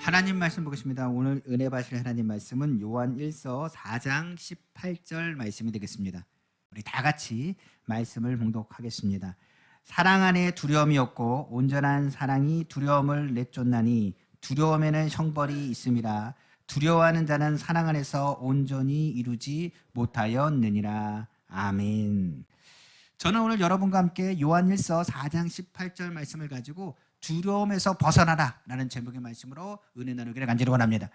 하나님 말씀 보겠습니다. 오늘 은혜 받으실 하나님 말씀은 요한 1서 4장 18절 말씀이 되겠습니다. 우리 다 같이 말씀을 봉독하겠습니다. 사랑 안에 두려움이 없고 온전한 사랑이 두려움을 내쫓나니 두려움에는 형벌이 있음이라. 두려워하는 자는 사랑 안에서 온전히 이루지 못하였느니라. 아멘. 저는 오늘 여러분과 함께 요한 1서 4장 18절 말씀을 가지고 두려움에서 벗어나라 라는 제목의 말씀으로 은혜 나누기를 간절히 원합니다.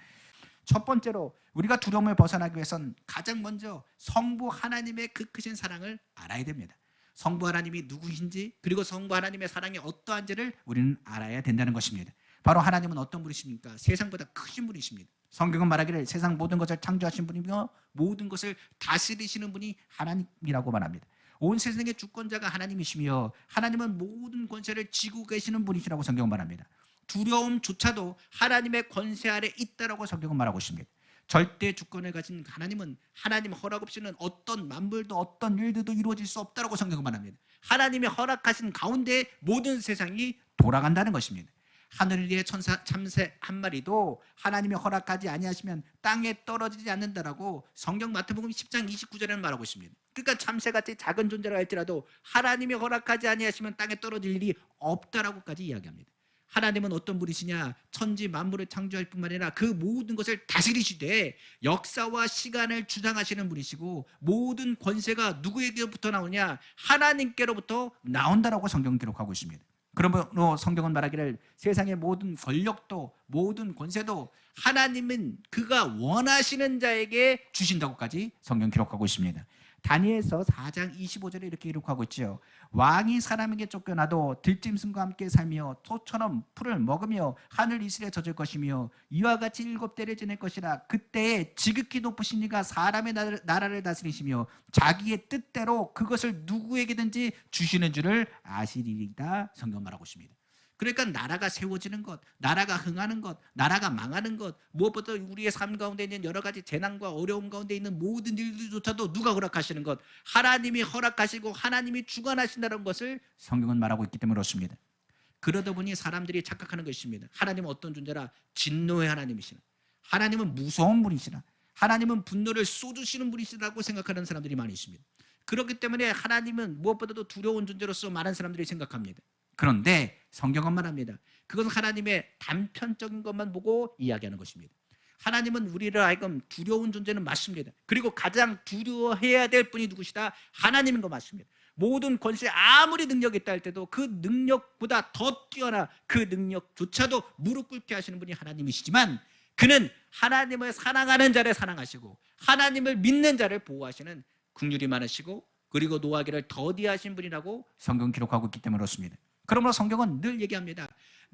첫 번째로 우리가 두려움을 벗어나기 위해선 가장 먼저 성부 하나님의 그 크신 사랑을 알아야 됩니다. 성부 하나님이 누구신지, 그리고 성부 하나님의 사랑이 어떠한지를 우리는 알아야 된다는 것입니다. 바로 하나님은 어떤 분이십니까? 세상보다 크신 분이십니다. 성경은 말하기를 세상 모든 것을 창조하신 분이며 모든 것을 다스리시는 분이 하나님이라고 말합니다. 온 세상의 주권자가 하나님이시며 하나님은 모든 권세를 쥐고 계시는 분이시라고 성경은 말합니다. 두려움조차도 하나님의 권세 아래 있다라고 성경은 말하고 있습니다. 절대 주권을 가진 하나님은 하나님 허락 없이는 어떤 만물도 어떤 일들도 이루어질 수 없다라고 성경은 말합니다. 하나님이 허락하신 가운데 모든 세상이 돌아간다는 것입니다. 하늘 위의 천사 참새 한 마리도 하나님이 허락하지 아니하시면 땅에 떨어지지 않는다라고 성경 마태복음 10장 29절에는 말하고 있습니다. 그러니까 참새같이 작은 존재라 할지라도 하나님이 허락하지 아니하시면 땅에 떨어질 일이 없다라고까지 이야기합니다. 하나님은 어떤 분이시냐? 천지 만물을 창조할 뿐만 아니라 그 모든 것을 다스리시되 역사와 시간을 주장하시는 분이시고 모든 권세가 누구에게부터 나오냐? 하나님께로부터 나온다라고 성경 기록하고 있습니다. 그러므로 성경은 말하기를 세상의 모든 권력도 모든 권세도 하나님은 그가 원하시는 자에게 주신다고까지 성경 기록하고 있습니다. 다니엘서 4장 25절에 이렇게 기록하고 있죠. 왕이 사람에게 쫓겨나도 들짐승과 함께 살며 소처럼 풀을 먹으며 하늘 이슬에 젖을 것이며 이와 같이 7대를 지낼 것이라. 그때에 지극히 높으신 이가 사람의 나라를 다스리시며 자기의 뜻대로 그것을 누구에게든지 주시는 줄을 아시리이다. 성경 말하고 있습니다. 그러니까 나라가 세워지는 것, 나라가 흥하는 것, 나라가 망하는 것, 무엇보다 우리의 삶 가운데 있는 여러 가지 재난과 어려움 가운데 있는 모든 일들조차도 누가 허락하시는 것? 하나님이 허락하시고 하나님이 주관하신다는 것을 성경은 말하고 있기 때문에 그렇습니다. 그러다 보니 사람들이 착각하는 것입니다. 하나님은 어떤 존재라? 진노의 하나님이시라. 하나님은 무서운 분이시라. 하나님은 분노를 쏟으시는 분이시라고 생각하는 사람들이 많이 있습니다. 그렇기 때문에 하나님은 무엇보다도 두려운 존재로서 많은 사람들이 생각합니다. 그런데 성경은 말합니다. 그것은 하나님의 단편적인 것만 보고 이야기하는 것입니다. 하나님은 우리를 하여금 두려운 존재는 맞습니다. 그리고 가장 두려워해야 될 분이 누구시다? 하나님인 거 맞습니다. 모든 권세에 아무리 능력이 있다 할 때도 그 능력보다 더 뛰어나 그 능력조차도 무릎 꿇게 하시는 분이 하나님이시지만 그는 하나님을 사랑하는 자를 사랑하시고 하나님을 믿는 자를 보호하시는 긍휼이 많으시고 그리고 노하기를 더디하신 분이라고 성경 기록하고 있기 때문에 그렇습니다. 그러므로 성경은 늘 얘기합니다.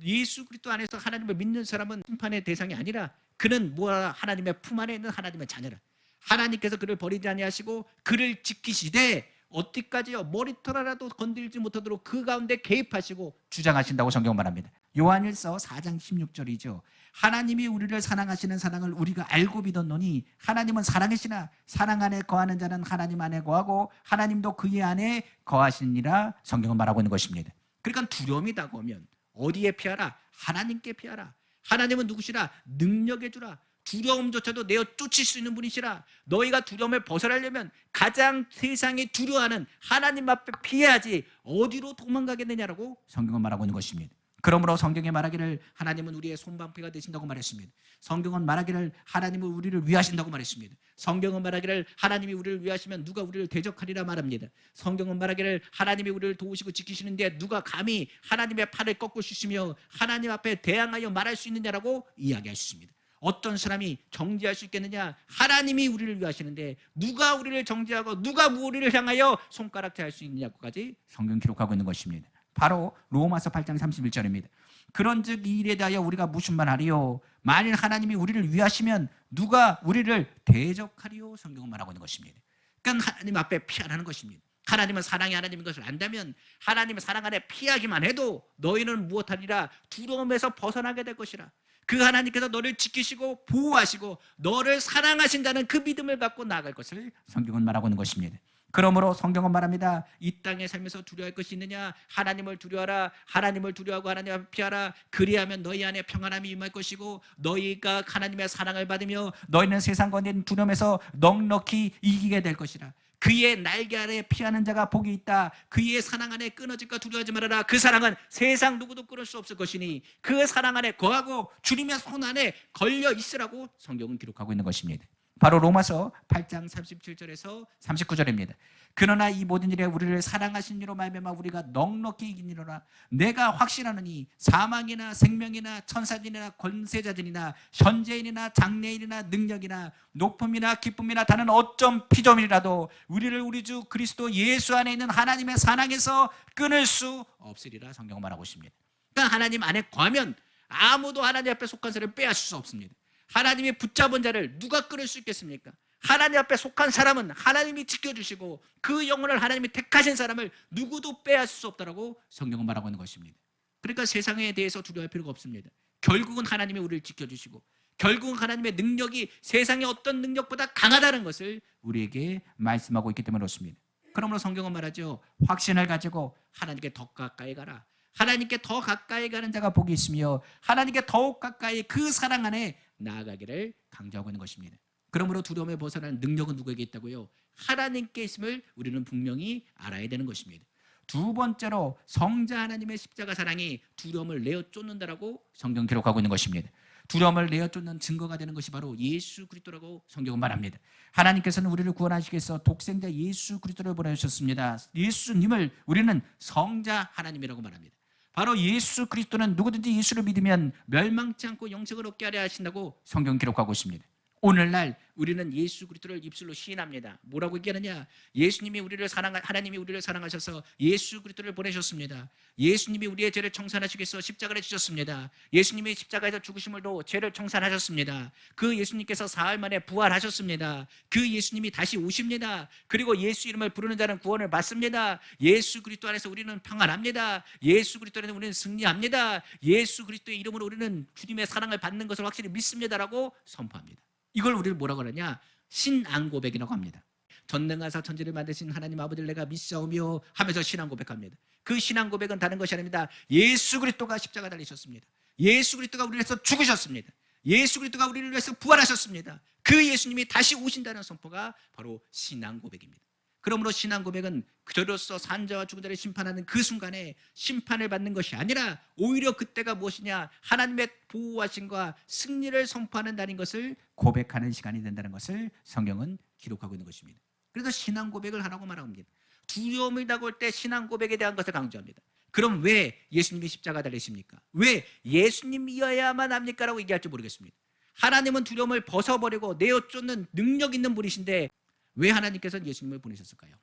예수 그리스도 안에서 하나님을 믿는 사람은 심판의 대상이 아니라 그는 뭐라? 하나님의 품 안에 있는 하나님의 자녀라. 하나님께서 그를 버리지 아니하시고 그를 지키시되 어디까지요? 머리털 하나도 건들지 못하도록 그 가운데 개입하시고 주장하신다고 성경은 말합니다. 요한일서 4장 16절이죠. 하나님이 우리를 사랑하시는 사랑을 우리가 알고 믿었노니 하나님은 사랑이시나 사랑 안에 거하는 자는 하나님 안에 거하고 하나님도 그의 안에 거하시니라 성경은 말하고 있는 것입니다. 그러니까 두려움이 다가오면 어디에 피하라? 하나님께 피하라. 하나님은 누구시라? 능력의 주라. 두려움조차도 내어 쫓을 수 있는 분이시라. 너희가 두려움을 벗어나려면 가장 세상이 두려워하는 하나님 앞에 피해야지 어디로 도망가겠느냐라고 성경은 말하고 있는 것입니다. 그러므로 성경에 말하기를 하나님은 우리의 손방패가 되신다고 말했습니다. 성경은 말하기를 하나님은 우리를 위하신다고 말했습니다. 성경은 말하기를 하나님이 우리를 위하시면 누가 우리를 대적하리라 말합니다. 성경은 말하기를 하나님이 우리를 도우시고 지키시는데 누가 감히 하나님의 팔을 꺾을 수 있으며 하나님 앞에 대항하여 말할 수 있느냐라고 이야기할 수 있습니다. 어떤 사람이 정죄할 수 있겠느냐? 하나님이 우리를 위하시는데 누가 우리를 정죄하고 누가 우리를 향하여 손가락질 할 수 있느냐고까지 성경 기록하고 있는 것입니다. 바로 로마서 8장 31절입니다. 그런즉 이 일에 대하여 우리가 무슨 말하리요? 만일 하나님이 우리를 위하시면 누가 우리를 대적하리요? 성경은 말하고 있는 것입니다. 그러니까 하나님 앞에 피하라는 것입니다. 하나님은 사랑의 하나님인 것을 안다면 하나님의 사랑 안에 피하기만 해도 너희는 무엇하리라? 두려움에서 벗어나게 될 것이라. 그 하나님께서 너를 지키시고 보호하시고 너를 사랑하신다는 그 믿음을 갖고 나아갈 것을 성경은 말하고 있는 것입니다. 그러므로 성경은 말합니다. 이 땅에 살면서 두려워할 것이 있느냐? 하나님을 두려워하라. 하나님을 두려워하고 하나님 앞에 피하라. 그리하면 너희 안에 평안함이 임할 것이고 너희가 하나님의 사랑을 받으며 너희는 세상 가운데 있는 두려움에서 넉넉히 이기게 될 것이라. 그의 날개 아래 피하는 자가 복이 있다. 그의 사랑 안에 끊어질까 두려워하지 말아라. 그 사랑은 세상 누구도 끊을 수 없을 것이니 그 사랑 안에 거하고 주님의 손 안에 걸려 있으라고 성경은 기록하고 있는 것입니다. 바로 로마서 8장 37절에서 39절입니다. 그러나 이 모든 일에 우리를 사랑하신 이로 말미암아 우리가 넉넉히 이기니라. 내가 확신하노니 사망이나 생명이나 천사들이나 권세자들이나 현재인이나 장래인이나 능력이나 높음이나 기쁨이나 다른 어쩜 피조물이라도 우리를 우리 주 그리스도 예수 안에 있는 하나님의 사랑에서 끊을 수 없으리라 성경은 말하고 있습니다. 그러니까 하나님 안에 거하면 아무도 하나님 앞에 속한 자를 빼앗을 수 없습니다. 하나님이 붙잡은 자를 누가 끊을 수 있겠습니까? 하나님 앞에 속한 사람은 하나님이 지켜주시고 그 영혼을 하나님이 택하신 사람을 누구도 빼앗을 수 없다라고 성경은 말하고 있는 것입니다. 그러니까 세상에 대해서 두려워할 필요가 없습니다. 결국은 하나님이 우리를 지켜주시고 결국은 하나님의 능력이 세상의 어떤 능력보다 강하다는 것을 우리에게 말씀하고 있기 때문에 그렇습니다. 그러므로 성경은 말하죠. 확신을 가지고 하나님께 더 가까이 가라. 하나님께 더 가까이 가는 자가 복이 있으며 하나님께 더욱 가까이 그 사랑 안에 나아가기를 강조하고 있는 것입니다. 그러므로 두려움에 벗어나는 능력은 누구에게 있다고요? 하나님께 있음을 우리는 분명히 알아야 되는 것입니다. 두 번째로 성자 하나님의 십자가 사랑이 두려움을 내어 쫓는다라고 성경 기록하고 있는 것입니다. 두려움을 내어 쫓는 증거가 되는 것이 바로 예수 그리스도라고 성경은 말합니다. 하나님께서는 우리를 구원하시기 위해서 독생자 예수 그리스도를 보내주셨습니다. 예수님을 우리는 성자 하나님이라고 말합니다. 바로 예수 그리스도는 누구든지 예수를 믿으면 멸망치 않고 영생을 얻게 하려 하신다고 성경 기록하고 있습니다. 오늘날 우리는 예수 그리스도를 입술로 시인합니다. 뭐라고 얘기하느냐? 예수님이 우리를 하나님이 우리를 사랑하셔서 예수 그리스도를 보내셨습니다. 예수님이 우리의 죄를 청산하시기 위해서 십자가를 지셨습니다. 예수님이 십자가에서 죽으심으로 죄를 청산하셨습니다. 그 예수님께서 사흘 만에 부활하셨습니다. 그 예수님이 다시 오십니다. 그리고 예수 이름을 부르는 자는 구원을 받습니다. 예수 그리스도 안에서 우리는 평안합니다. 예수 그리스도 안에서 우리는 승리합니다. 예수 그리스도의 이름으로 우리는 주님의 사랑을 받는 것을 확실히 믿습니다라고 선포합니다. 이걸 우리를 뭐라고 하느냐? 신앙 고백이라고 합니다. 전능하사 천지를 만드신 하나님 아버지를 내가 믿사오며 하면서 신앙 고백합니다. 그 신앙 고백은 다른 것이 아닙니다. 예수 그리스도가 십자가 달리셨습니다. 예수 그리스도가 우리를 위해서 죽으셨습니다. 예수 그리스도가 우리를 위해서 부활하셨습니다. 그 예수님이 다시 오신다는 선포가 바로 신앙 고백입니다. 그러므로 신앙 고백은 저로서 산자와 죽은 자를 심판하는 그 순간에 심판을 받는 것이 아니라 오히려 그때가 무엇이냐? 하나님의 보호하심과 승리를 선포하는 날인 것을 고백하는 시간이 된다는 것을 성경은 기록하고 있는 것입니다. 그래서 신앙 고백을 하라고 말합니다. 두려움을 다가올 때 신앙 고백에 대한 것을 강조합니다. 그럼 왜 예수님이 십자가 달리십니까? 왜 예수님이어야만 합니까? 라고 얘기할지 모르겠습니다. 하나님은 두려움을 벗어버리고 내어 쫓는 능력 있는 분이신데 왜 하나님께서는 예수님을 보내셨을까요?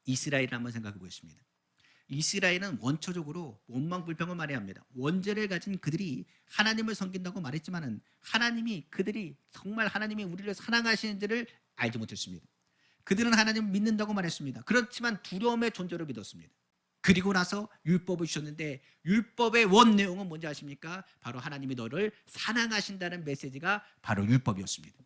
이스라엘을 한번 생각해 보겠습니다. 이스라엘은 원초적으로 원망불평을 말해야 합니다. 원죄를 가진 그들이 하나님을 섬긴다고 말했지만은 하나님이 그들이 정말 하나님이 우리를 사랑하시는지를 알지 못했습니다. 그들은 하나님을 믿는다고 말했습니다. 그렇지만 두려움의 존재를 믿었습니다. 그리고 나서 율법을 주셨는데 율법의 원 내용은 뭔지 아십니까? 바로 하나님이 너를 사랑하신다는 메시지가 바로 율법이었습니다.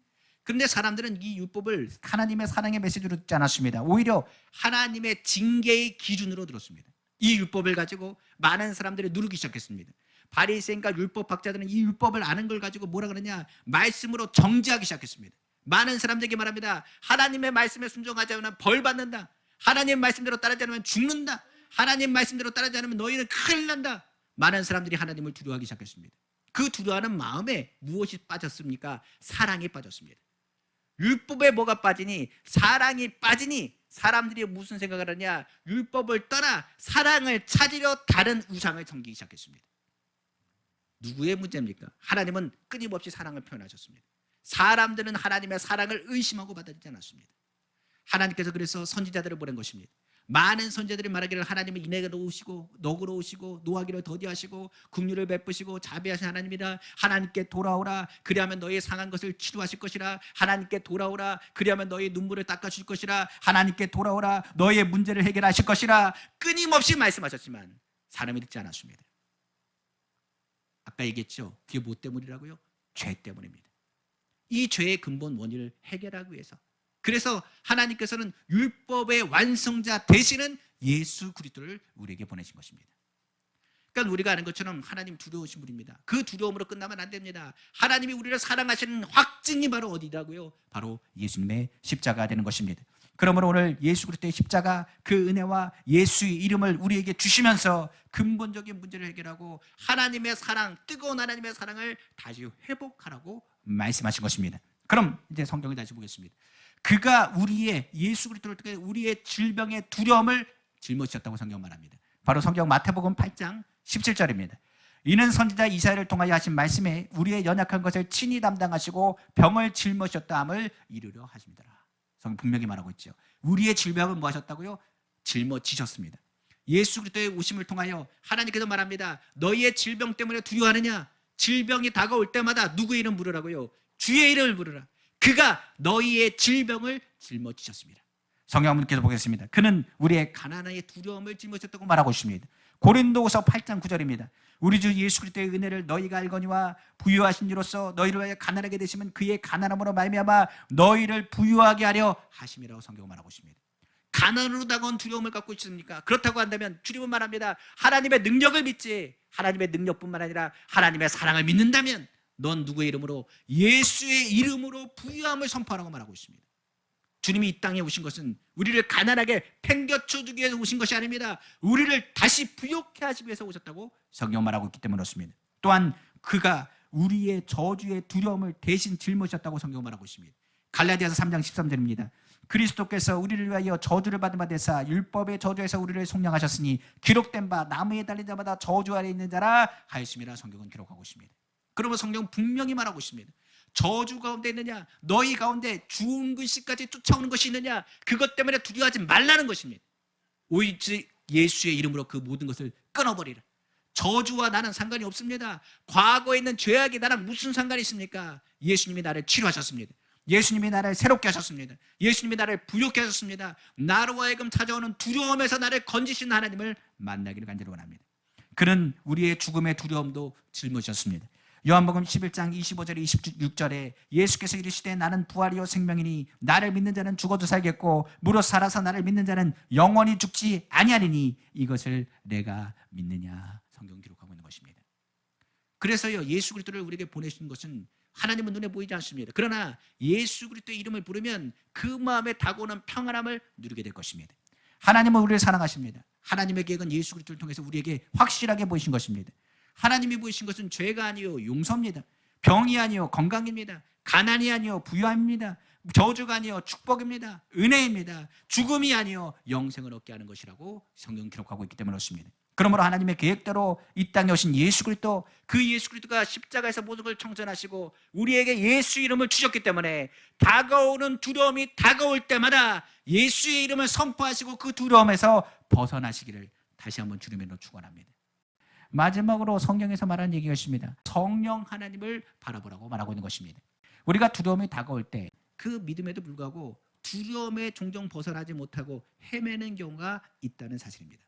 그런데 사람들은 이 율법을 하나님의 사랑의 메시지로 듣지 않았습니다. 오히려 하나님의 징계의 기준으로 들었습니다. 이 율법을 가지고 많은 사람들이 누르기 시작했습니다. 바리새인과 율법학자들은 이 율법을 아는 걸 가지고 뭐라 그러냐? 말씀으로 정죄하기 시작했습니다. 많은 사람들에게 말합니다. 하나님의 말씀에 순종하지 않으면 벌 받는다. 하나님 말씀대로 따르지 않으면 죽는다. 하나님 말씀대로 따르지 않으면 너희는 큰일 난다. 많은 사람들이 하나님을 두려워하기 시작했습니다. 그 두려워하는 마음에 무엇이 빠졌습니까? 사랑이 빠졌습니다. 율법에 뭐가 빠지니? 사랑이 빠지니 사람들이 무슨 생각을 하냐? 율법을 떠나 사랑을 찾으려 다른 우상을 섬기기 시작했습니다. 누구의 문제입니까? 하나님은 끊임없이 사랑을 표현하셨습니다. 사람들은 하나님의 사랑을 의심하고 받아들이지 않았습니다. 하나님께서 그래서 선지자들을 보낸 것입니다. 많은 선지자들이 말하기를 하나님은 인애가 오시고 너그러우시고 노하기를 더디하시고 긍휼을 베푸시고 자비하신 하나님이라. 하나님께 돌아오라. 그리하면 너희의 상한 것을 치료하실 것이라. 하나님께 돌아오라. 그리하면 너희의 눈물을 닦아주실 것이라. 하나님께 돌아오라. 너희의 문제를 해결하실 것이라. 끊임없이 말씀하셨지만 사람이 듣지 않았습니다. 아까 얘기했죠. 그게 뭐 때문이라고요? 죄 때문입니다. 이 죄의 근본 원인을 해결하기 위해서 그래서 하나님께서는 율법의 완성자 되시는 예수 그리스도를 우리에게 보내신 것입니다. 그러니까 우리가 아는 것처럼 하나님 두려우신 분입니다. 그 두려움으로 끝나면 안 됩니다. 하나님이 우리를 사랑하시는 확증이 바로 어디다고요? 바로 예수님의 십자가가 되는 것입니다. 그러므로 오늘 예수 그리스도의 십자가 그 은혜와 예수의 이름을 우리에게 주시면서 근본적인 문제를 해결하고 하나님의 사랑, 뜨거운 하나님의 사랑을 다시 회복하라고 말씀하신 것입니다. 그럼 이제 성경을 다시 보겠습니다. 그가 우리의 예수 그리스도를 통해 우리의 질병의 두려움을 짊어지셨다고 성경 말합니다. 바로 성경 마태복음 8장 17절입니다. 이는 선지자 이사야를 통하여 하신 말씀에 우리의 연약한 것을 친히 담당하시고 병을 짊어지셨다함을 이루려 하십니다. 성경 분명히 말하고 있죠. 우리의 질병을 뭐 하셨다고요? 짊어지셨습니다. 예수 그리스도의 오심을 통하여 하나님께서 말합니다. 너희의 질병 때문에 두려워하느냐? 질병이 다가올 때마다 누구의 이름 부르라고요? 주의 이름을 부르라. 그가 너희의 질병을 짊어지셨습니다. 성경문께서 보겠습니다. 그는 우리의 가난의 두려움을 짊어졌다고 말하고 있습니다. 고린도후서 8장 9절입니다. 우리 주 예수 그리스도의 은혜를 너희가 알거니와 부유하신 이로써 너희를 위하여 가난하게 되시면 그의 가난함으로 말미암아 너희를 부유하게 하려 하심이라고 성경은 말하고 있습니다. 가난으로 다가온 두려움을 갖고 있습니까? 그렇다고 한다면 주님은 말합니다. 하나님의 능력을 믿지, 하나님의 능력뿐만 아니라 하나님의 사랑을 믿는다면 넌 누구의 이름으로? 예수의 이름으로 부유함을 선포하라고 말하고 있습니다. 주님이 이 땅에 오신 것은 우리를 가난하게 팽겨쳐주기 위해서 오신 것이 아닙니다. 우리를 다시 부욕해 하시기 위해서 오셨다고 성경 말하고 있기 때문에 그렇습니다. 또한 그가 우리의 저주의 두려움을 대신 짊어지셨다고 성경 말하고 있습니다. 갈라디아서 3장 13절입니다. 그리스도께서 우리를 위하여 저주를 받은 바 되사 율법의 저주에서 우리를 속량하셨으니 기록된 바 나무에 달린 자마다 저주 아래 있는 자라 하였음이라 성경은 기록하고 있습니다. 그러면 성경은 분명히 말하고 있습니다. 저주 가운데 있느냐? 너희 가운데 죽은 것까지 쫓아오는 것이 있느냐? 그것 때문에 두려워하지 말라는 것입니다. 오직 예수의 이름으로 그 모든 것을 끊어버리라. 저주와 나는 상관이 없습니다. 과거에 있는 죄악이 나랑 무슨 상관이 있습니까? 예수님이 나를 치료하셨습니다. 예수님이 나를 새롭게 하셨습니다. 예수님이 나를 부욕케 하셨습니다. 나로 하여금 찾아오는 두려움에서 나를 건지신 하나님을 만나기를 간절히 원합니다. 그는 우리의 죽음의 두려움도 짊어지셨습니다. 요한복음 11장 25절에 26절에 예수께서 이르시되 나는 부활이요 생명이니 나를 믿는 자는 죽어도 살겠고 무릇 살아서 나를 믿는 자는 영원히 죽지 아니하리니 이것을 내가 믿느냐 성경 기록하고 있는 것입니다. 그래서요 예수 그리스도를 우리에게 보내신 것은 하나님은 눈에 보이지 않습니다. 그러나 예수 그리스도의 이름을 부르면 그 마음에 다가오는 평안함을 누리게 될 것입니다. 하나님은 우리를 사랑하십니다. 하나님의 계획은 예수 그리스도를 통해서 우리에게 확실하게 보이신 것입니다. 하나님이 보이신 것은 죄가 아니요 용서입니다. 병이 아니요 건강입니다. 가난이 아니요 부유함입니다. 저주가 아니요 축복입니다. 은혜입니다. 죽음이 아니요 영생을 얻게 하는 것이라고 성경 기록하고 있기 때문에 그렇습니다. 그러므로 하나님의 계획대로 이 땅에 오신 예수 그리스도, 그 예수 그리스도가 십자가에서 모든 걸 청전하시고 우리에게 예수 이름을 주셨기 때문에 다가오는 두려움이 다가올 때마다 예수의 이름을 선포하시고 그 두려움에서 벗어나시기를 다시 한번 주님으로 축원합니다. 마지막으로 성경에서 말하는 얘기가 있습니다. 성령 하나님을 바라보라고 말하고 있는 것입니다. 우리가 두려움이 다가올 때 그 믿음에도 불구하고 두려움에 종종 벗어나지 못하고 헤매는 경우가 있다는 사실입니다.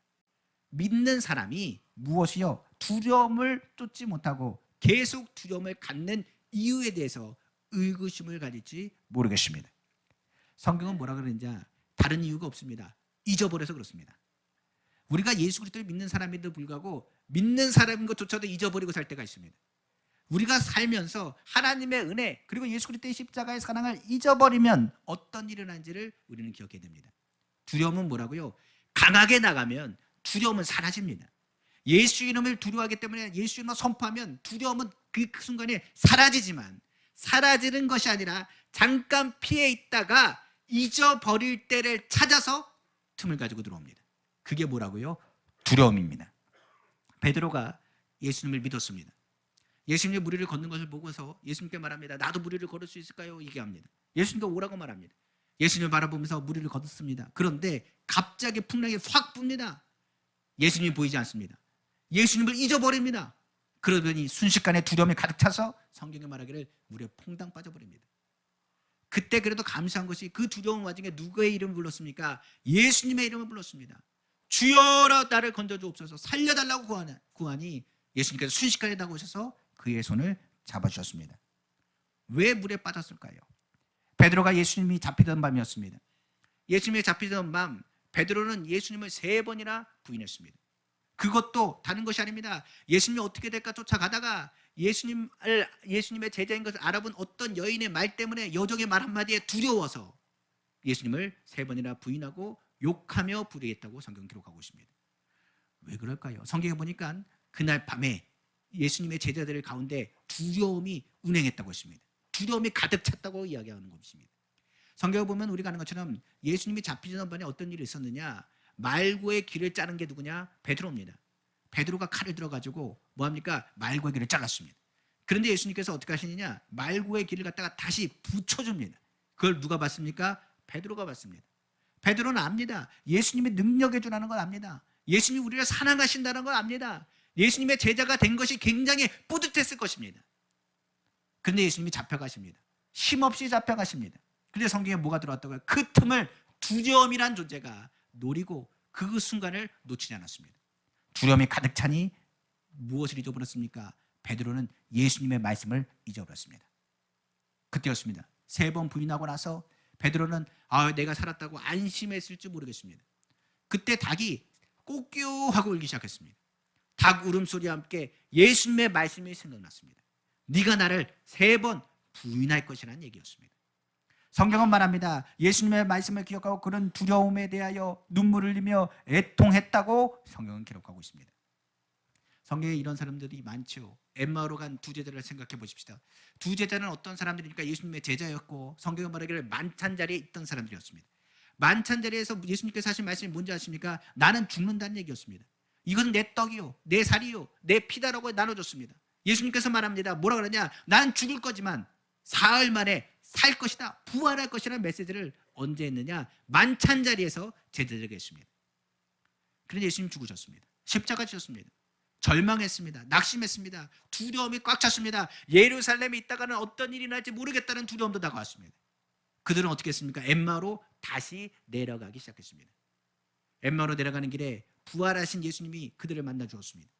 믿는 사람이 무엇이요? 두려움을 쫓지 못하고 계속 두려움을 갖는 이유에 대해서 의구심을 가질지 모르겠습니다. 성경은 뭐라 그러는지 다른 이유가 없습니다. 잊어버려서 그렇습니다. 우리가 예수 그리스도를 믿는 사람에도 불구하고 믿는 사람인 것조차도 잊어버리고 살 때가 있습니다. 우리가 살면서 하나님의 은혜 그리고 예수 그리스도의 십자가의 사랑을 잊어버리면 어떤 일이 일어난지를 우리는 기억해야 됩니다. 두려움은 뭐라고요? 강하게 나가면 두려움은 사라집니다. 예수 이름을 두려워하기 때문에 예수 이름을 선포하면 두려움은 그 순간에 사라지지만 사라지는 것이 아니라 잠깐 피해 있다가 잊어버릴 때를 찾아서 틈을 가지고 들어옵니다. 그게 뭐라고요? 두려움입니다. 베드로가 예수님을 믿었습니다. 예수님이 무리를 걷는 것을 보고서 예수님께 말합니다. 나도 무리를 걸을 수 있을까요? 얘기합니다. 예수님께 오라고 말합니다. 예수님을 바라보면서 무리를 걷었습니다. 그런데 갑자기 풍랑이 확 붑니다. 예수님이 보이지 않습니다. 예수님을 잊어버립니다. 그러더니 순식간에 두려움이 가득 차서 성경에 말하기를 물에 퐁당 빠져버립니다. 그때 그래도 감사한 것이 그 두려움 와중에 누구의 이름을 불렀습니까? 예수님의 이름을 불렀습니다. 주여라 나를 건져주옵소서 살려달라고 구하니 예수님께서 순식간에 다가오셔서 그의 손을 잡아주셨습니다. 왜 물에 빠졌을까요? 베드로가 예수님이 잡히던 밤이었습니다. 예수님이 잡히던 밤 베드로는 예수님을 3번이나 부인했습니다. 그것도 다른 것이 아닙니다. 예수님이 어떻게 될까 쫓아가다가 예수님의 제자인 것을 알아본 어떤 여인의 말 때문에 여종의 말 한마디에 두려워서 예수님을 3번이나 부인하고 욕하며 부르겠다고 성경 기록하고 있습니다. 왜 그럴까요? 성경에 보니까 그날 밤에 예수님의 제자들 가운데 두려움이 운행했다고 했습니다. 두려움이 가득 찼다고 이야기하는 것입니다. 성경을 보면 우리가 아는 것처럼 예수님이 잡히던 밤에 어떤 일이 있었느냐, 말고의 길을 자른 게 누구냐? 베드로입니다. 베드로가 칼을 들어가지고 뭐합니까? 말고의 길을 잘랐습니다. 그런데 예수님께서 어떻게 하시느냐, 말고의 길을 갖다가 다시 붙여줍니다. 그걸 누가 봤습니까? 베드로가 봤습니다. 베드로는 압니다. 예수님이 능력해 주라는 걸 압니다. 예수님이 우리를 사랑하신다는 걸 압니다. 예수님의 제자가 된 것이 굉장히 뿌듯했을 것입니다. 그런데 예수님이 잡혀가십니다. 힘없이 잡혀가십니다. 그런데 성경에 뭐가 들어왔다고요? 그 틈을 두려움이란 존재가 노리고 그 순간을 놓치지 않았습니다. 두려움이 가득 차니 무엇을 잊어버렸습니까? 베드로는 예수님의 말씀을 잊어버렸습니다. 그때였습니다. 3번 부인하고 나서 베드로는 내가 살았다고 안심했을지 모르겠습니다. 그때 닭이 꼬끼하고 울기 시작했습니다. 닭 울음소리와 함께 예수님의 말씀이 생각났습니다. 네가 나를 3번 부인할 것이라는 얘기였습니다. 성경은 말합니다. 예수님의 말씀을 기억하고 그런 두려움에 대하여 눈물을 흘리며 애통했다고 성경은 기록하고 있습니다. 성경에 이런 사람들이 많죠. 엠마오로 간 2 제자를 생각해 보십시다. 2 제자는 어떤 사람들이니까 예수님의 제자였고 성경에 말하기를 만찬 자리에 있던 사람들이었습니다. 만찬 자리에서 예수님께서 하신 말씀이 뭔지 아십니까? 나는 죽는다는 얘기였습니다. 이건 내 떡이요, 내 살이요, 내 피다라고 나눠줬습니다. 예수님께서 말합니다. 뭐라 그러냐? 난 죽을 거지만 사흘 만에 살 것이다, 부활할 것이라는 메시지를 언제 했느냐? 만찬 자리에서 제자들에게 했습니다. 그런데 예수님 죽으셨습니다. 십자가 지셨습니다. 절망했습니다. 낙심했습니다. 두려움이 꽉 찼습니다. 예루살렘에 있다가는 어떤 일이 날지 모르겠다는 두려움도 다가왔습니다. 그들은 어떻게 했습니까? 엠마오로 다시 내려가기 시작했습니다. 엠마오로 내려가는 길에 부활하신 예수님이 그들을 만나 주었습니다.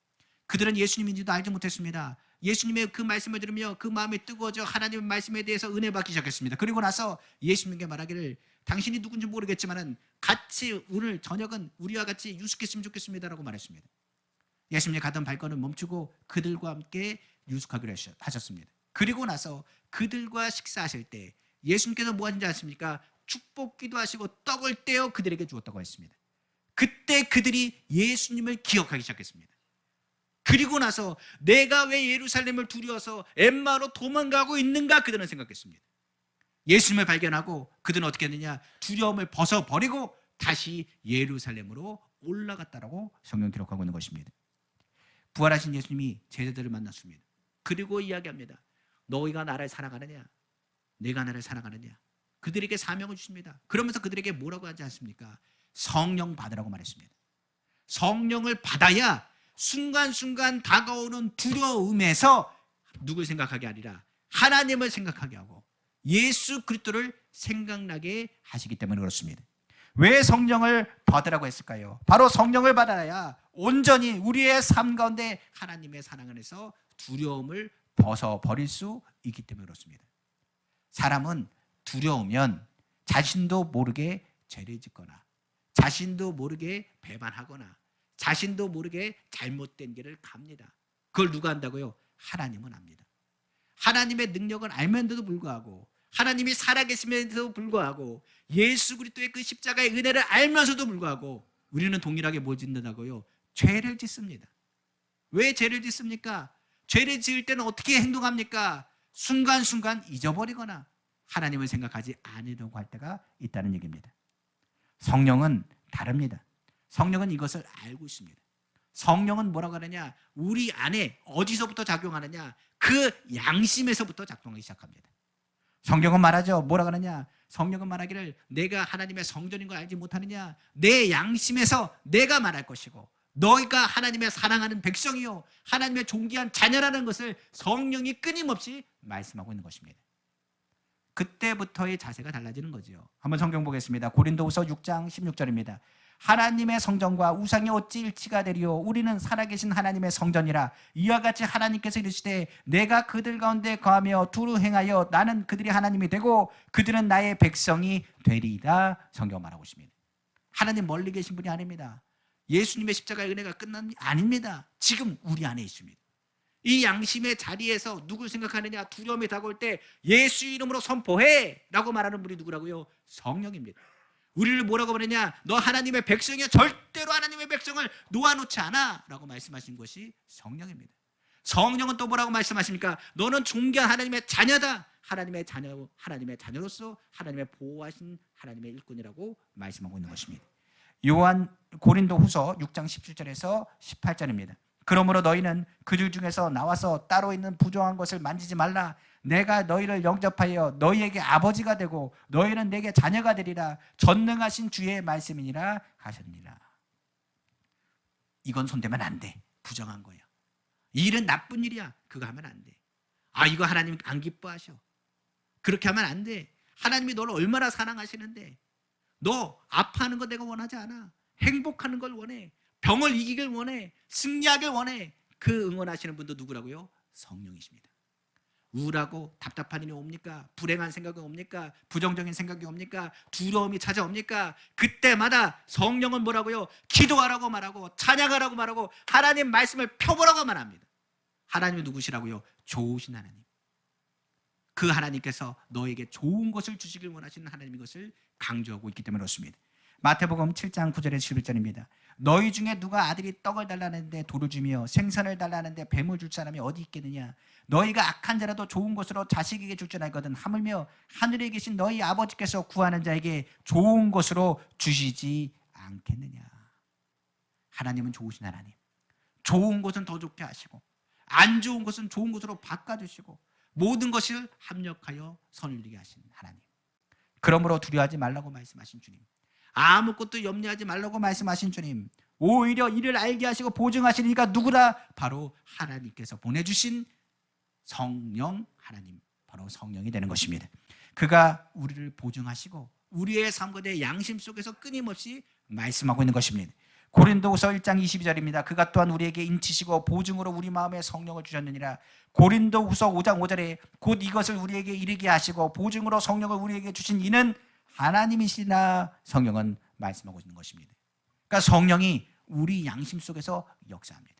그들은 예수님인지도 알지 못했습니다. 예수님의 그 말씀을 들으며 그 마음이 뜨거워져 하나님의 말씀에 대해서 은혜 받기 시작했습니다. 그리고 나서 예수님께 말하기를 당신이 누군지 모르겠지만 같이 오늘 저녁은 우리와 같이 유숙했으면 좋겠습니다라고 말했습니다. 예수님이 가던 발걸음을 멈추고 그들과 함께 유숙하기로 하셨습니다. 그리고 나서 그들과 식사하실 때 예수님께서 뭐 하신지 아십니까? 축복기도 하시고 떡을 떼어 그들에게 주었다고 했습니다. 그때 그들이 예수님을 기억하기 시작했습니다. 그리고 나서 내가 왜 예루살렘을 두려워서 엠마오로 도망가고 있는가 그들은 생각했습니다. 예수님을 발견하고 그들은 어떻게 했느냐? 두려움을 벗어버리고 다시 예루살렘으로 올라갔다라고 성경 기록하고 있는 것입니다. 부활하신 예수님이 제자들을 만났습니다. 그리고 이야기합니다. 너희가 나를 사랑하느냐? 내가 나를 사랑하느냐? 그들에게 사명을 주십니다. 그러면서 그들에게 뭐라고 하지 않습니까? 성령 받으라고 말했습니다. 성령을 받아야 순간순간 다가오는 두려움에서 누굴 생각하게 아니라 하나님을 생각하게 하고 예수 그리스도를 생각나게 하시기 때문에 그렇습니다. 왜 성령을 받으라고 했을까요? 바로 성령을 받아야 온전히 우리의 삶 가운데 하나님의 사랑 안에서 두려움을 벗어버릴 수 있기 때문에 그렇습니다. 사람은 두려우면 자신도 모르게 죄를 짓거나 자신도 모르게 배반하거나 자신도 모르게 잘못된 길을 갑니다. 그걸 누가 안다고요? 하나님은 압니다. 하나님의 능력을 알면서도 불구하고 하나님이 살아계심에도 불구하고 예수 그리스도의 그 십자가의 은혜를 알면서도 불구하고 우리는 동일하게 뭘 짓는다고요? 죄를 짓습니다. 왜 죄를 짓습니까? 죄를 지을 때는 어떻게 행동합니까? 순간순간 잊어버리거나 하나님을 생각하지 않으려고 할 때가 있다는 얘기입니다. 성령은 다릅니다. 성령은 이것을 알고 있습니다. 성령은 뭐라고 하느냐? 우리 안에 어디서부터 작용하느냐? 그 양심에서부터 작동하기 시작합니다. 성경은 말하죠. 뭐라고 하느냐? 성령은 말하기를 내가 하나님의 성전인 걸 알지 못하느냐? 내 양심에서 내가 말할 것이고 너희가 하나님의 사랑하는 백성이요 하나님의 존귀한 자녀라는 것을 성령이 끊임없이 말씀하고 있는 것입니다. 그때부터의 자세가 달라지는 거죠. 한번 성경 보겠습니다. 고린도후서 6장 16절입니다. 하나님의 성전과 우상이 어찌 일치가 되리요? 우리는 살아계신 하나님의 성전이라. 이와 같이 하나님께서 이르시되 내가 그들 가운데 거하며 두루 행하여 나는 그들이 하나님이 되고 그들은 나의 백성이 되리이다. 성경 말하고 있습니다. 하나님 멀리 계신 분이 아닙니다. 예수님의 십자가의 은혜가 끝난 게 아닙니다. 지금 우리 안에 있습니다. 이 양심의 자리에서 누굴 생각하느냐? 두려움이 다가올 때 예수 이름으로 선포해 라고 말하는 분이 누구라고요? 성령입니다. 우리를 뭐라고 말하냐? 너 하나님의 백성이야. 절대로 하나님의 백성을 놓아놓지 않아 라고 말씀하신 것이 성령입니다. 성령은 또 뭐라고 말씀하십니까? 너는 존귀한 하나님의 자녀다. 하나님의 자녀, 하나님의 자녀로서 하나님의 보호하신 하나님의 일꾼이라고 말씀하고 있는 것입니다. 요한 고린도후서 6장 17절에서 18절입니다. 그러므로 너희는 그들 중에서 나와서 따로 있는 부정한 것을 만지지 말라. 내가 너희를 영접하여 너희에게 아버지가 되고 너희는 내게 자녀가 되리라. 전능하신 주의 말씀이니라 하셨느니라. 이건 손대면 안 돼. 부정한 거야. 이 일은 나쁜 일이야. 그거 하면 안 돼. 아, 이거 하나님 안 기뻐하셔. 그렇게 하면 안 돼. 하나님이 너를 얼마나 사랑하시는데. 너 아파하는 거 내가 원하지 않아. 행복하는 걸 원해. 병을 이기길 원해. 승리하길 원해. 그 응원하시는 분도 누구라고요? 성령이십니다. 우울하고 답답한 일이 옵니까? 불행한 생각이 옵니까? 부정적인 생각이 옵니까? 두려움이 찾아옵니까? 그때마다 성령은 뭐라고요? 기도하라고 말하고 찬양하라고 말하고 하나님 말씀을 펴보라고 말합니다. 하나님이 누구시라고요? 좋으신 하나님. 그 하나님께서 너에게 좋은 것을 주시길 원하시는 하나님인 것을 강조하고 있기 때문에 그렇습니다. 마태복음 7장 9절에서 11절입니다. 너희 중에 누가 아들이 떡을 달라는데 돌을 주며 생선을 달라는데 뱀을 줄 사람이 어디 있겠느냐? 너희가 악한 자라도 좋은 것으로 자식에게 줄 줄 알거든. 하물며 하늘에 계신 너희 아버지께서 구하는 자에게 좋은 것으로 주시지 않겠느냐? 하나님은 좋으신 하나님. 좋은 것은 더 좋게 하시고 안 좋은 것은 좋은 것으로 바꿔주시고 모든 것을 합력하여 선을 이루게 하신 하나님. 그러므로 두려워하지 말라고 말씀하신 주님. 아무것도 염려하지 말라고 말씀하신 주님. 오히려 이를 알게 하시고 보증하시니까 누구라? 바로 하나님께서 보내주신 성령 하나님, 바로 성령이 되는 것입니다. 그가 우리를 보증하시고 우리의 삶과 내 양심 속에서 끊임없이 말씀하고 있는 것입니다. 고린도후서 1장 22절입니다. 그가 또한 우리에게 인치시고 보증으로 우리 마음에 성령을 주셨느니라. 고린도후서 5장 5절에 곧 이것을 우리에게 이르게 하시고 보증으로 성령을 우리에게 주신 이는 하나님이시나 성령은 말씀하고 있는 것입니다. 그러니까 성령이 우리 양심 속에서 역사합니다.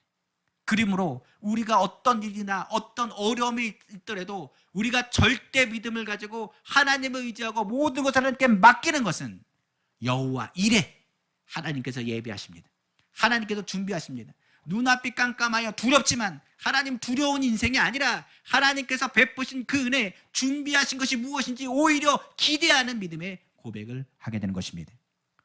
그러므로 우리가 어떤 일이나 어떤 어려움이 있더라도 우리가 절대 믿음을 가지고 하나님을 의지하고 모든 것을 하나님께 맡기는 것은 여호와 이레 하나님께서 예비하십니다. 하나님께서 준비하십니다. 눈앞이 깜깜하여 두렵지만 하나님 두려운 인생이 아니라 하나님께서 베푸신 그 은혜, 준비하신 것이 무엇인지 오히려 기대하는 믿음의 고백을 하게 되는 것입니다.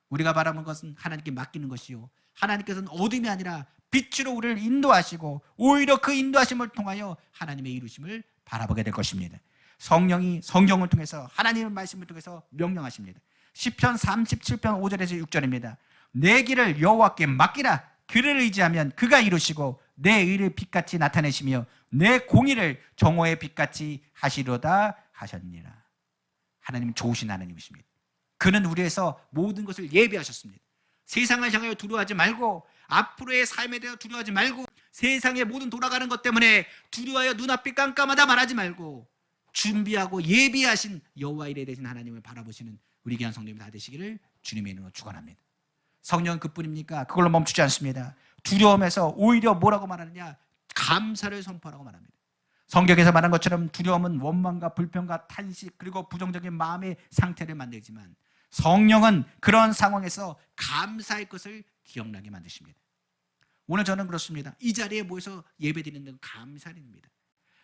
우리가 바라는 것은 하나님께 맡기는 것이요, 하나님께서는 어둠이 아니라 빛으로 우리를 인도하시고 오히려 그 인도하심을 통하여 하나님의 이루심을 바라보게 될 것입니다. 성령이 성경을 통해서 하나님의 말씀을 통해서 명령하십니다. 시편 37편 5절에서 6절입니다. 내 길을 여호와께 맡기라. 그를 의지하면 그가 이루시고 내 의를 빛같이 나타내시며 내 공의를 정오의 빛같이 하시려다 하셨느니라. 하나님은 좋으신 하나님이십니다. 그는 우리에서 모든 것을 예비하셨습니다. 세상을 향하여 두려워하지 말고 앞으로의 삶에 대해 두려워하지 말고 세상의 모든 돌아가는 것 때문에 두려워하여 눈앞이 깜깜하다 말하지 말고 준비하고 예비하신 여호와 이레 되신 하나님을 바라보시는 우리 귀한 성도님 다 되시기를 주님의 이름으로 축원합니다. 성령은 그뿐입니까? 그걸로 멈추지 않습니다. 두려움에서 오히려 뭐라고 말하느냐? 감사를 선포하라고 말합니다. 성경에서 말한 것처럼 두려움은 원망과 불평과 탄식 그리고 부정적인 마음의 상태를 만들지만 성령은 그런 상황에서 감사의 것을 기억나게 만드십니다. 오늘 저는 그렇습니다. 이 자리에 모여서 예배드리는 건 감사입니다.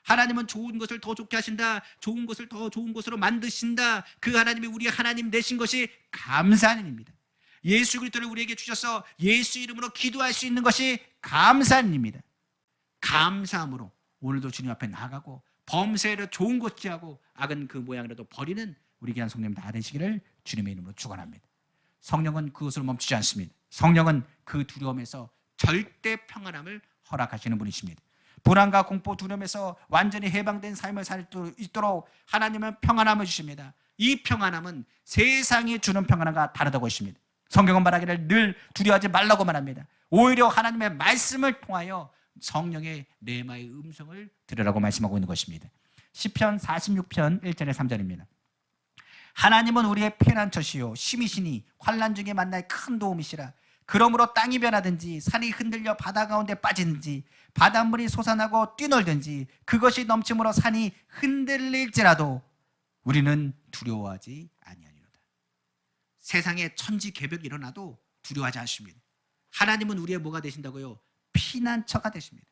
하나님은 좋은 것을 더 좋게 하신다. 좋은 것을 더 좋은 것으로 만드신다. 그 하나님이 우리 하나님 되신 것이 감사한 일입니다. 예수 그리스도를 우리에게 주셔서 예수 이름으로 기도할 수 있는 것이 감사한 일입니다. 감사함으로 오늘도 주님 앞에 나가고 범죄를 좋은 것 취하고 악은 그 모양이라도 버리는 우리 귀한 성령 다 되시기를 주님의 이름으로 축원합니다. 성령은 그것을 멈추지 않습니다. 성령은 그 두려움에서 절대 평안함을 허락하시는 분이십니다. 불안과 공포 두려움에서 완전히 해방된 삶을 살 수 있도록 하나님은 평안함을 주십니다. 이 평안함은 세상이 주는 평안함과 다르다고 했습니다. 성경은 말하기를 늘 두려워하지 말라고 말합니다. 오히려 하나님의 말씀을 통하여 성령의 레마의 음성을 들으라고 말씀하고 있는 것입니다. 시편 46편 1절에 3절입니다. 하나님은 우리의 피난처시요 힘이시니 환난 중에 만날 큰 도움이시라. 그러므로 땅이 변하든지 산이 흔들려 바다 가운데 빠지든지 바닷물이 솟아나고 뛰놀든지 그것이 넘침으로 산이 흔들릴지라도 우리는 두려워하지 아니하리로다. 세상에 천지개벽이 일어나도 두려워하지 않습니다. 하나님은 우리의 뭐가 되신다고요? 피난처가 되십니다.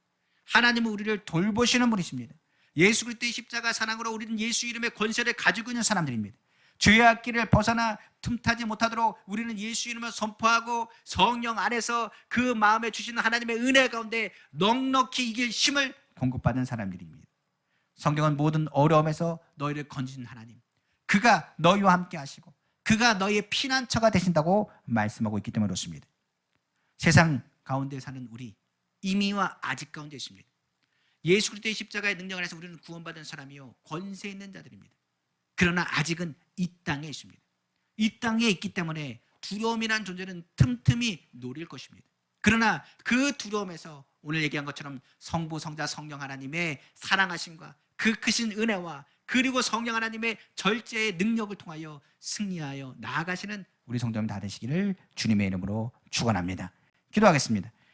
하나님은 우리를 돌보시는 분이십니다. 예수 그리스도의 십자가 사랑으로 우리는 예수 이름의 권세를 가지고 있는 사람들입니다. 죄의 길을 벗어나 틈타지 못하도록 우리는 예수 이름을 선포하고 성령 안에서 그 마음에 주시는 하나님의 은혜 가운데 넉넉히 이길 힘을 공급받은 사람들입니다. 성경은 모든 어려움에서 너희를 건지신 하나님, 그가 너희와 함께 하시고 그가 너희의 피난처가 되신다고 말씀하고 있기 때문에 그렇습니다. 세상 가운데 사는 우리 이미와 아직 가운데 있습니다. 예수 그리스도의 십자가의 능력 안에서 우리는 구원받은 사람이요 권세 있는 자들입니다. 그러나 아직은 이 땅에 있습니다. 이 땅에 있기 때문에 두려움이라는 존재는 틈틈이 노릴 것입니다. 그러나 그 두려움에서 오늘 얘기한 것처럼 성부, 성자, 성령 하나님의 사랑하심과 그 크신 은혜와 그리고 성령 하나님의 절제의 능력을 통하여 승리하여 나아가시는 우리 성도님 다 되시기를 주님의 이름으로 축원합니다. 기도하겠습니다.